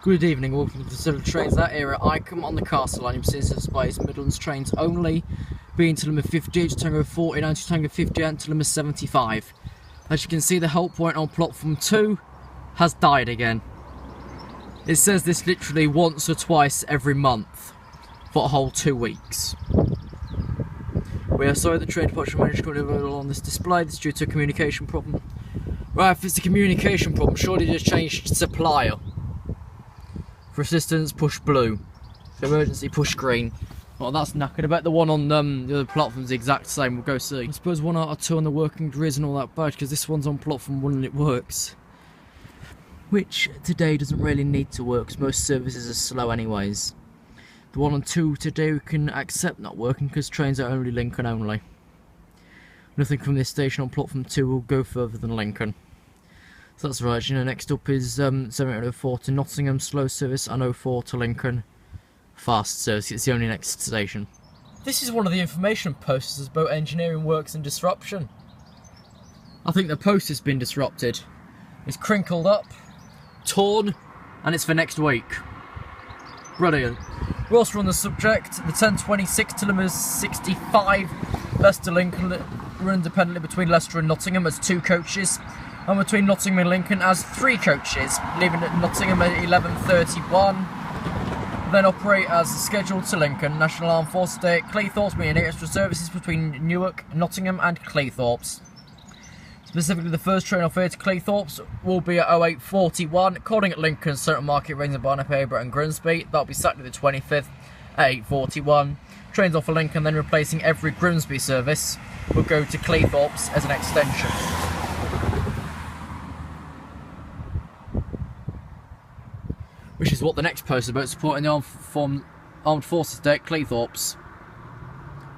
Good evening, welcome to the set of trains that era. Hykeham on the Castle line, business space, Midlands trains only, being to limit 58 to Tango 49 to Tango 58 to limit 75. As you can see, the help point on platform 2 has died again. It says this literally once or twice every month for a whole 2 weeks. We are sorry the train departure manager couldn't available on this display. This is due to a communication problem. Right, if it's a communication problem, surely just change supplier. For assistance, push blue. For emergency, push green. Well, that's knackered. I bet the one on the other platform's the exact same. We'll go see. I suppose 1 out of 2 on the working grid isn't all that bad, because this one's on platform 1 and it works. Which today doesn't really need to work, because most services are slow anyways. The 1 and 2 today we can accept not working, because trains are only Lincoln only. Nothing from this station on platform 2 will go further than Lincoln. So that's right, you know, next up is 7804 to Nottingham, slow service, and 04 to Lincoln, fast service. It's the only next station. This is one of the information posters about engineering works and disruption. I think the post has been disrupted. It's crinkled up, torn, and it's for next week. Brilliant. Whilst we're on the subject, the 1026 to limit 65, Leicester Lincoln run independently between Leicester and Nottingham as 2 coaches. And between Nottingham and Lincoln as 3 coaches, leaving at Nottingham at 11:31. Then operate as scheduled to Lincoln. National Armed Forces Day at Cleethorpes, meaning extra services between Newark, Nottingham and Cleethorpes. Specifically, the first train off here to Cleethorpes will be at 08:41, calling at Lincoln, Central Market, Rains and Barnet, Hayborough and Grimsby. That'll be Saturday the 25th at 8:41. Trains off for Lincoln, then replacing every Grimsby service, will go to Cleethorpes as an extension. Which is what the next post is about, supporting the Armed Forces Day at Cleethorpes.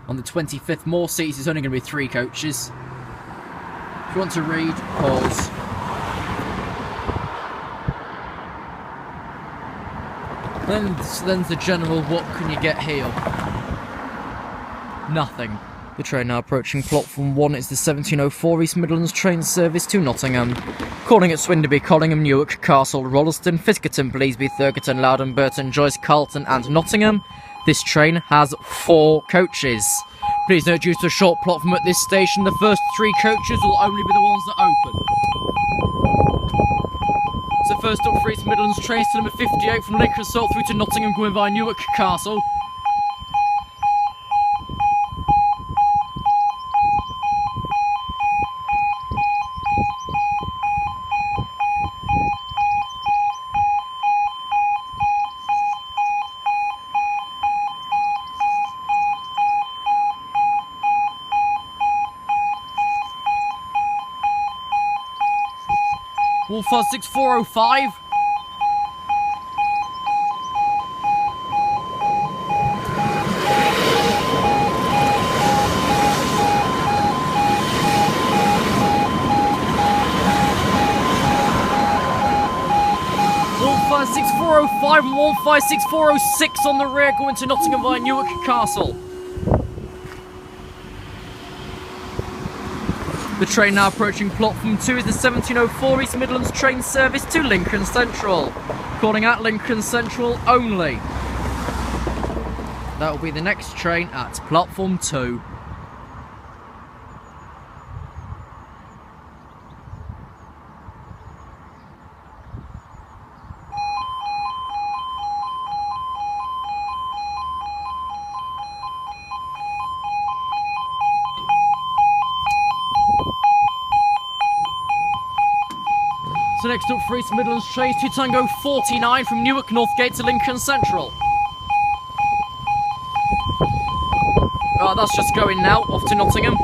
On the 25th, more seats, it's only going to be 3 coaches. If you want to read, pause. Then the general, what can you get here? Nothing. The train now approaching platform 1 is the 1704 East Midlands train service to Nottingham. Calling at Swinderby, Collingham, Newark, Castle, Rolleston, Fiskerton, Bleasby, Thurgerton, Loudon, Burton, Joyce, Carlton and Nottingham. This train has 4 coaches. Please note, due to a short platform at this station, the first 3 coaches will only be the ones that open. So first up for East Midlands trains to number 58 from Lincoln Salt through to Nottingham, going via Newark, Castle. Wolf 6405. Wolf 6405 and Wolf 6406 on the rear, going to Nottingham via Newark Castle. The train now approaching platform 2 is the 1704 East Midlands train service to Lincoln Central. Calling at Lincoln Central only. That will be the next train at platform 2. So next up for East Midlands trains to Tango 49 from Newark Northgate to Lincoln Central. Right, that's just going now, off to Nottingham.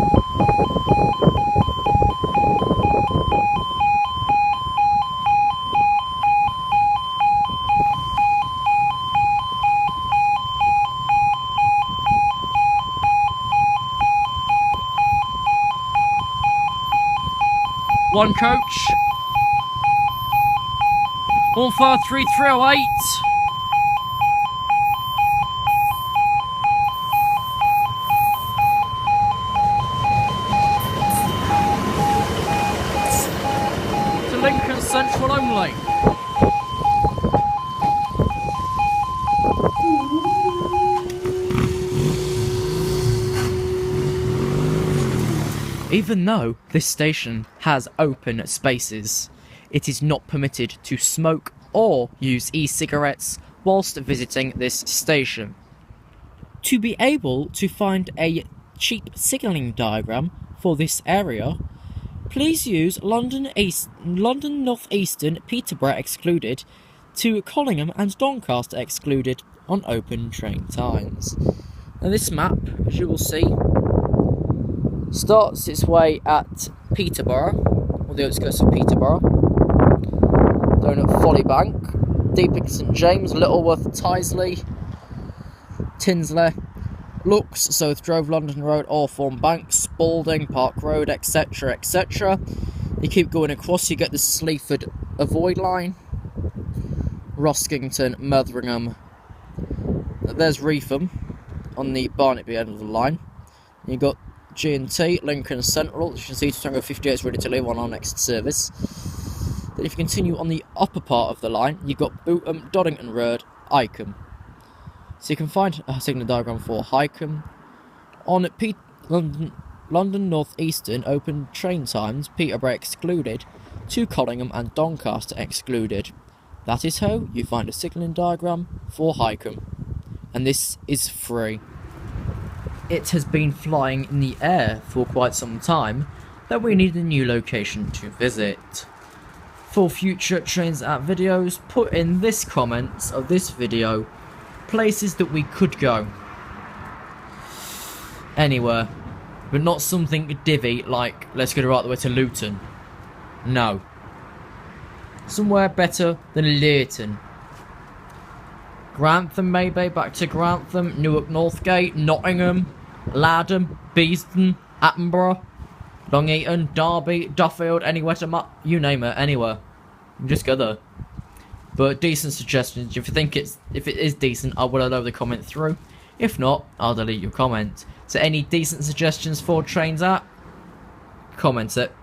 One coach. 143308. To Lincoln Central only. Even though this station has open spaces, it is not permitted to smoke or use e-cigarettes whilst visiting this station. To be able to find a cheap signalling diagram for this area, please use London North Eastern, Peterborough excluded, to Collingham and Doncaster excluded on open train times. Now this map, as you will see, starts its way at Peterborough, or the outskirts of Peterborough, down at Follybank, Deeping St James, Littleworth, Tyseley, Tinsley, Lux, South Drove, London Road, Hawthorne Bank, Spalding, Park Road, etc, etc. You keep going across, you get the Sleaford Avoid line, Roskington, Metheringham. There's Reetham on the Barnetby end of the line. You've got G&T, Lincoln Central, as you can see, Tango 58 is ready to leave on our next service. Then if you continue on the upper part of the line, you've got Bootham, Doddington Road, Hykeham. So you can find a signal diagram for Hykeham. On London North Eastern, open train times, Peterborough excluded, to Collingham and Doncaster excluded. That is how you find a signalling diagram for Hykeham. And this is free. It has been flying in the air for quite some time that we need a new location to visit. For future Trains At videos, put in this comments of this video places that we could go. Anywhere. But not something divvy like let's go right the way to Luton. No. Somewhere better than Leyton. Grantham maybe, back to Grantham, Newark Northgate, Nottingham, Ladham, Beeston, Attenborough, Long Eaton, Derby, Duffield, anywhere to you name it, anywhere. Just go there. But decent suggestions. If it is decent, I will allow the comment through. If not, I'll delete your comment. So any decent suggestions for Trains At? Comment it.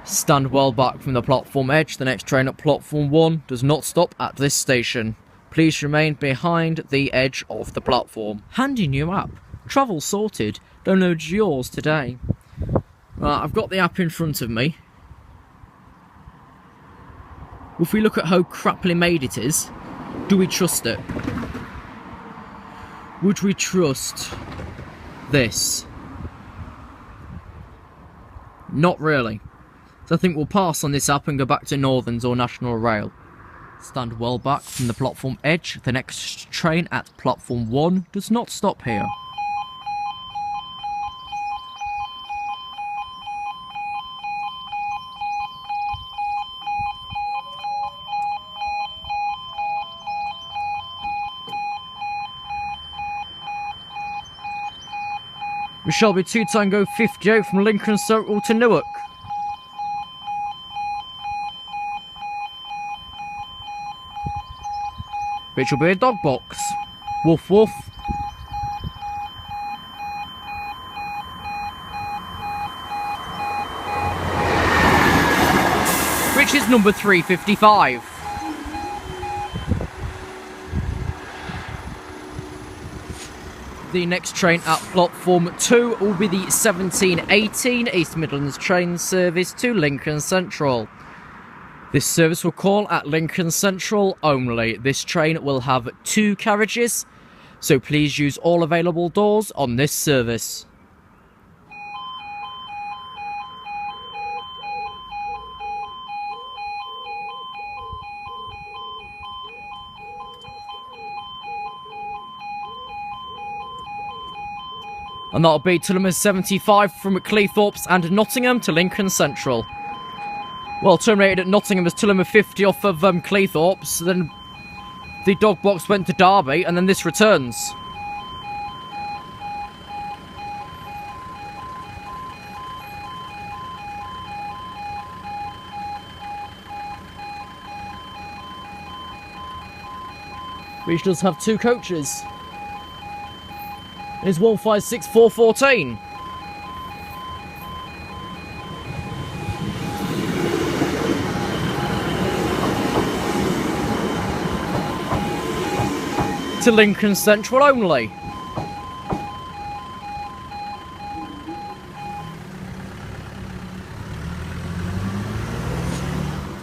Stand well back from the platform edge. The next train at platform 1 does not stop at this station. Please remain behind the edge of the platform. Handy new app. Travel sorted. Download yours today. Right, I've got the app in front of me. If we look at how crappily made it is, do we trust it? Would we trust this? Not really. So I think we'll pass on this app and go back to Northerns or National Rail. Stand well back from the platform edge. The next train at platform 1 does not stop here. We shall be 2 Tango 58 from Lincoln Circle to Newark. Which will be a dog box. Woof woof. Which is number 355. The next train at platform 2 will be the 1718 East Midlands train service to Lincoln Central. This service will call at Lincoln Central only. This train will have 2 carriages, so please use all available doors on this service. And that'll be to number 75 from Cleethorpes and Nottingham to Lincoln Central. Well, terminated at Nottingham as Tullamore 50 off of Cleethorpes, then the dog box went to Derby, and then this returns. Which does have 2 coaches. It's 156414. To Lincoln Central only.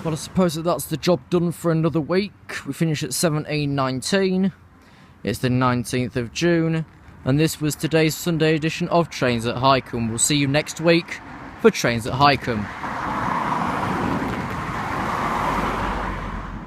Well, I suppose that's the job done for another week. We finish at 17:19. It's the 19th of June, and this was today's Sunday edition of Trains at Hykeham. We'll see you next week for Trains at Hykeham.